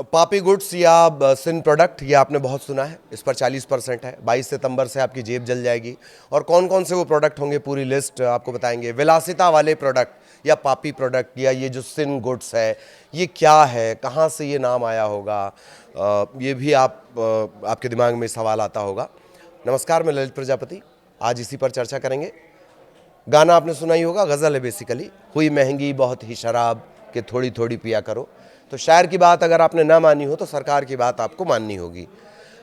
पापी गुड्स या सिन प्रोडक्ट, ये आपने बहुत सुना है, इस पर 40% है। 22 सितंबर से आपकी जेब जल जाएगी। और कौन कौन से वो प्रोडक्ट होंगे, पूरी लिस्ट आपको बताएंगे। विलासिता वाले प्रोडक्ट या पापी प्रोडक्ट या ये जो सिन गुड्स है, ये क्या है, कहाँ से ये नाम आया होगा, ये भी आपके दिमाग में सवाल आता होगा। नमस्कार, मैं ललित प्रजापति, आज इसी पर चर्चा करेंगे। गाना आपने सुना ही होगा, गज़ल है बेसिकली। हुई महंगी बहुत ही शराब कि थोड़ी थोड़ी पिया करो। तो शायर की बात अगर आपने ना मानी हो तो सरकार की बात आपको माननी होगी।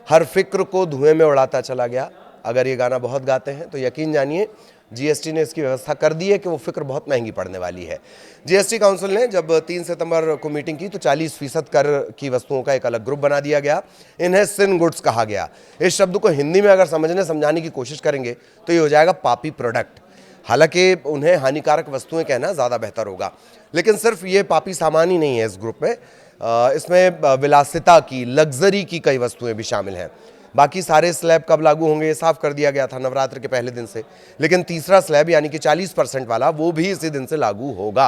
हर फिक्र को धुएं में उड़ाता चला गया। अगर ये गाना बहुत गाते हैं तो यकीन जानिए जीएसटी ने इसकी व्यवस्था कर दी है कि वो फिक्र बहुत महंगी पड़ने वाली है। जीएसटी काउंसिल ने जब 3 सितंबर को मीटिंग की तो 40% कर की वस्तुओं का एक अलग ग्रुप बना दिया गया। इन्हें सिन गुड्स कहा गया। इस शब्द को हिंदी में अगर समझने समझाने की कोशिश करेंगे तो ये हो जाएगा पापी प्रोडक्ट। हालांकि उन्हें हानिकारक वस्तुएं कहना ज़्यादा बेहतर होगा, लेकिन सिर्फ ये पापी सामान ही नहीं है इस ग्रुप में। इसमें विलासिता की, लग्जरी की कई वस्तुएं भी शामिल हैं। बाकी सारे स्लैब कब लागू होंगे ये साफ कर दिया गया था नवरात्र के पहले दिन से, लेकिन तीसरा स्लैब यानी कि 40% वाला वो भी इसी दिन से लागू होगा।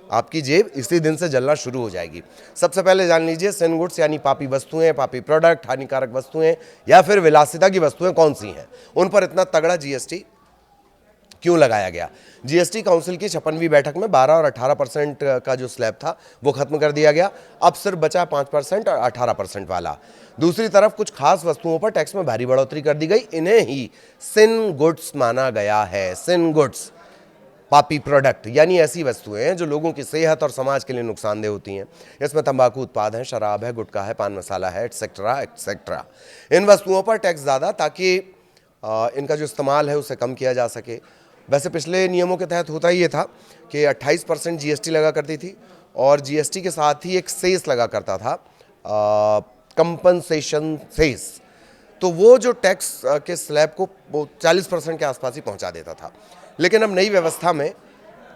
आपकी जेब इसी दिन से जलना शुरू हो जाएगी। सबसे पहले जान लीजिए सिन गुड्स यानी पापी वस्तुएं, पापी प्रोडक्ट, हानिकारक वस्तुएं या फिर विलासिता की वस्तुएं कौन सी हैं, उन पर इतना तगड़ा जीएसटी क्यों लगाया गया। जीएसटी काउंसिल की 56वीं बैठक में 12 और 18% का जो स्लैब था वो खत्म कर दिया गया। अब सिर्फ बचा 5% और 18% वाला। दूसरी तरफ कुछ खास वस्तुओं पर टैक्स में भारी बढ़ोतरी कर दी गई। इन्हें ही सिन गुड्स माना गया है। सिन गुड्स, पापी प्रोडक्ट यानी ऐसी वस्तुएं हैं जो लोगों की सेहत और समाज के लिए नुकसानदेह होती हैं। इसमें तंबाकू उत्पाद हैं, शराब है, गुटखा है, पान मसाला है, एटसेट्रा एटसेट्रा। इन वस्तुओं पर टैक्स ज़्यादा ताकि इनका जो इस्तेमाल है उसे कम किया जा सके। वैसे पिछले नियमों के तहत होता ही ये था कि 28% जीएसटी लगा करती थी और जीएसटी के साथ ही एक सेस लगा करता था, कंपनसेशन सेस। तो वो जो टैक्स के स्लैब को वो 40% के आसपास ही पहुंचा देता था। लेकिन अब नई व्यवस्था में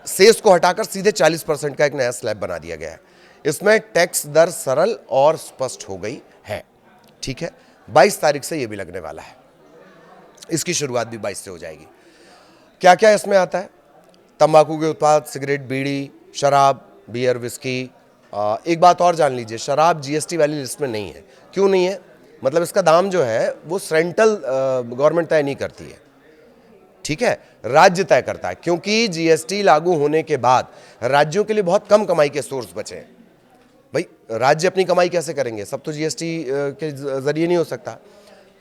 सेस को हटाकर सीधे 40% का एक नया स्लैब बना दिया गया है। इसमें टैक्स दर सरल और स्पष्ट हो गई है। ठीक है, 22 तारीख से ये भी लगने वाला है। इसकी शुरुआत भी 22 से हो जाएगी। क्या क्या इसमें आता है? तंबाकू के उत्पाद, सिगरेट, बीड़ी, शराब, बियर, विस्की। एक बात और जान लीजिए, शराब जीएसटी वाली लिस्ट में नहीं है। क्यों नहीं है? मतलब इसका दाम जो है वो सेंट्रल गवर्नमेंट तय नहीं करती है, ठीक है, राज्य तय करता है। क्योंकि जीएसटी लागू होने के बाद राज्यों के लिए बहुत कम कमाई के सोर्स बचे हैं। भाई राज्य अपनी कमाई कैसे करेंगे? सब तो जीएसटी के जरिए नहीं हो सकता।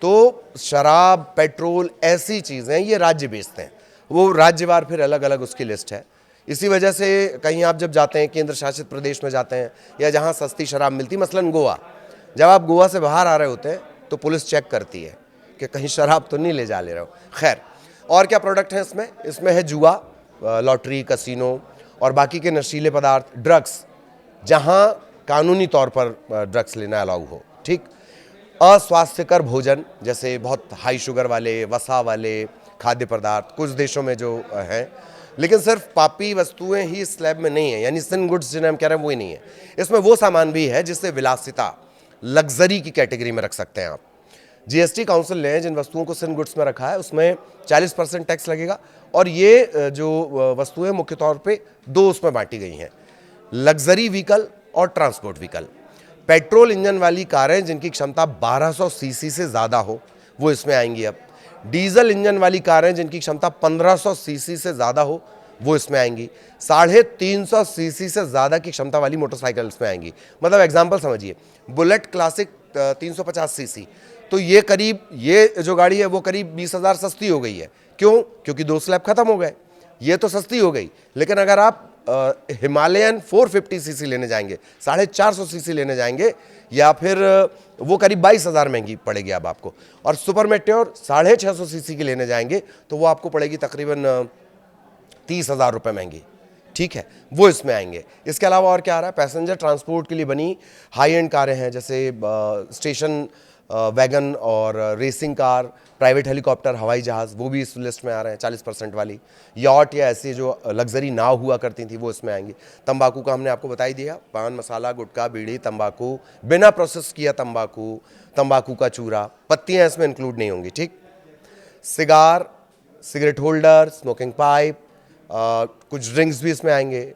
तो शराब, पेट्रोल, ऐसी चीज़ें ये राज्य बेचते हैं। वो राज्यवार फिर अलग अलग उसकी लिस्ट है। इसी वजह से कहीं आप जब जाते हैं, केंद्र शासित प्रदेश में जाते हैं या जहाँ सस्ती शराब मिलती, मसलन गोवा, जब आप गोवा से बाहर आ रहे होते हैं तो पुलिस चेक करती है कि कहीं शराब तो नहीं ले जा ले रहे हो। खैर, और क्या प्रोडक्ट हैं इसमें? इसमें है जुआ, लॉटरी, कसिनो और बाकी के नशीले पदार्थ, ड्रग्स, जहाँ कानूनी तौर पर ड्रग्स लेना अलाउ हो। ठीक, अस्वास्थ्यकर भोजन जैसे बहुत हाई शुगर वाले, वसा वाले खाद्य पदार्थ कुछ देशों में जो हैं। लेकिन सिर्फ पापी वस्तुएं ही स्लैब में नहीं है, यानी सिन गुड्स जिन्हें हम कह रहे हैं वो ही नहीं है। इसमें वो सामान भी है जिससे विलासिता, लग्जरी की कैटेगरी में रख सकते हैं आप। जीएसटी काउंसिल ने जिन वस्तुओं को सिन गुड्स में रखा है उसमें 40% टैक्स लगेगा। और ये जो वस्तुएं मुख्य तौर पे दो उसमें बांटी गई हैं, लग्जरी व्हीकल और ट्रांसपोर्ट व्हीकल। पेट्रोल इंजन वाली कारें जिनकी क्षमता 1200 सीसी से ज़्यादा हो वो इसमें आएंगी। अब डीजल इंजन वाली कारें जिनकी क्षमता 1500 सीसी से ज़्यादा हो वो इसमें आएंगी। 350 सीसी से ज़्यादा की क्षमता वाली मोटरसाइकिल इसमें आएंगी। मतलब एग्जांपल समझिए, बुलेट क्लासिक 350 सीसी, तो ये करीब, ये जो गाड़ी है वो करीब 20,000 सस्ती हो गई है। क्यों? क्योंकि 2 स्लैब खत्म हो गए, ये तो सस्ती हो गई। लेकिन अगर आप हिमालयन 450 सीसी लेने जाएंगे, 450 सीसी लेने जाएंगे, या फिर वो करीब 22,000 महंगी पड़ेगी अब आपको। और सुपर मेट्योर 650 सीसी की लेने जाएंगे तो वो आपको पड़ेगी तकरीबन 30,000 रुपये महंगी। ठीक है, वो इसमें आएंगे। इसके अलावा और क्या आ रहा है? पैसेंजर ट्रांसपोर्ट के लिए बनी हाई एंड कारें हैं, जैसे स्टेशन वैगन और रेसिंग कार, प्राइवेट हेलीकॉप्टर, हवाई जहाज़, वो भी इस लिस्ट में आ रहे हैं 40% वाली। यॉट या ऐसी जो लग्जरी नाव हुआ करती थी वो इसमें आएंगी। तंबाकू का हमने आपको बता ही दिया, पान मसाला, गुटखा, बीड़ी, तंबाकू, बिना प्रोसेस किया तंबाकू, तंबाकू का चूरा, पत्तियाँ इसमें इंक्लूड नहीं होंगी। ठीक, cigar, cigarette holder, smoking pipe, कुछ ड्रिंक्स भी इसमें आएंगे,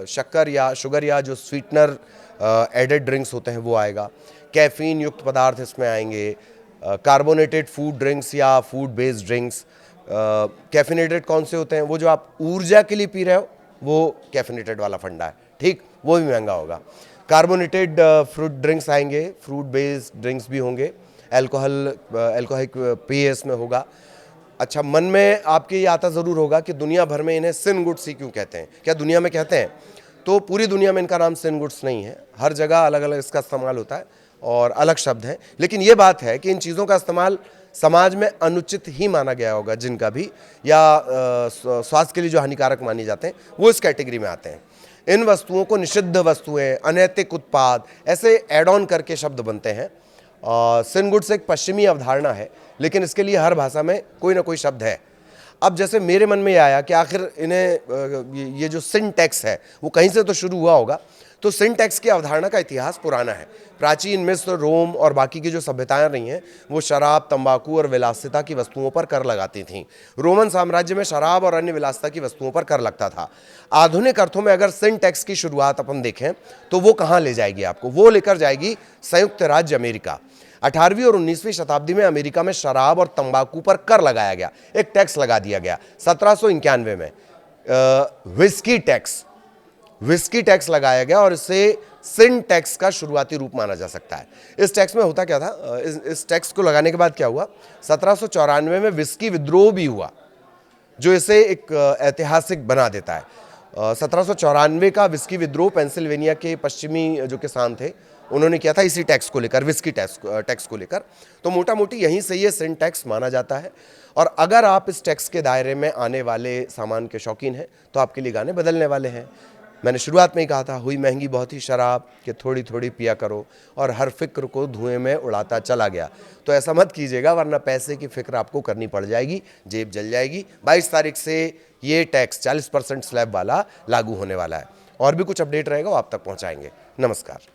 शक्कर या शुगर या जो स्वीटनर एडेड ड्रिंक्स होते हैं वो आएगा, कैफीन युक्त पदार्थ इसमें आएंगे, कार्बोनेटेड फूड ड्रिंक्स या फूड बेस्ड ड्रिंक्स। कैफिनेटेड कौन से होते हैं? वो जो आप ऊर्जा के लिए पी रहे हो वो कैफिनेटेड वाला फंडा है, ठीक, वो भी महंगा होगा। कार्बोनेटेड फ्रूट ड्रिंक्स आएंगे, फ्रूट बेस्ड ड्रिंक्स भी होंगे, एल्कोहलिक पेय इसमें होगा। अच्छा, मन में आपके ये आता ज़रूर होगा कि दुनिया भर में इन्हें सिन गुड्स ही क्यों कहते हैं? क्या दुनिया में कहते हैं? तो पूरी दुनिया में इनका नाम सिन गुड्स नहीं है, हर जगह अलग अलग इसका इस्तेमाल होता है और अलग शब्द हैं। लेकिन ये बात है कि इन चीज़ों का इस्तेमाल समाज में अनुचित ही माना गया होगा, जिनका भी, या स्वास्थ्य के लिए जो हानिकारक माने जाते हैं वो इस कैटेगरी में आते हैं। इन वस्तुओं को निषिद्ध वस्तुएं, अनैतिक उत्पाद, ऐसे एड ऑन करके शब्द बनते हैं। सिन गुड्स एक पश्चिमी अवधारणा है, लेकिन इसके लिए हर भाषा में कोई ना कोई शब्द है। अब जैसे मेरे मन में ये आया कि आखिर इन्हें ये जो सिन टैक्स है वो कहीं से तो शुरू हुआ होगा। तो सिन टैक्स की अवधारणा का इतिहास पुराना है। प्राचीन मिस्र, रोम और बाकी की जो सभ्यताएं रही हैं वो शराब, तंबाकू और विलासिता की वस्तुओं पर कर लगाती थीं। रोमन साम्राज्य में शराब और अन्य विलासिता की वस्तुओं पर कर लगता था। आधुनिक अर्थों में अगर सिन टैक्स की शुरुआत अपन देखें तो वो कहाँ ले जाएगी आपको? वो लेकर जाएगी संयुक्त राज्य अमेरिका। 18वीं और 19वीं शताब्दी में अमेरिका में शराब और तंबाकू पर कर लगाया गया, एक टैक्स लगा दिया गया। 1791 में विस्की टैक्स लगाया गया और इसे सिन टैक्स का शुरुआती रूप माना जा सकता है। इस टैक्स में होता क्या था? इस टैक्स को लगाने के बाद क्या हुआ? 1794 में विस्की विद्रोह भी हुआ, जो इसे एक ऐतिहासिक बना देता है। 1794 का विस्की विद्रोह पेंसिल्वेनिया के पश्चिमी जो किसान थे उन्होंने किया था इसी टैक्स को लेकर, विस्की टैक्स को लेकर। तो मोटा मोटी यहीं से ये सिन टैक्स माना जाता है। और अगर आप इस टैक्स के दायरे में आने वाले सामान के शौकीन हैं तो आपके लिए गाने बदलने वाले हैं। मैंने शुरुआत में ही कहा था, हुई महंगी बहुत ही शराब कि थोड़ी थोड़ी पिया करो और हर फिक्र को धुएं में उड़ाता चला गया। तो ऐसा मत कीजिएगा, वरना पैसे की फिक्र आपको करनी पड़ जाएगी, जेब जल जाएगी। 22 तारीख से ये टैक्स 40% स्लैब वाला लागू होने वाला है। और भी कुछ अपडेट रहेगा वो आप तक पहुंचाएंगे। नमस्कार।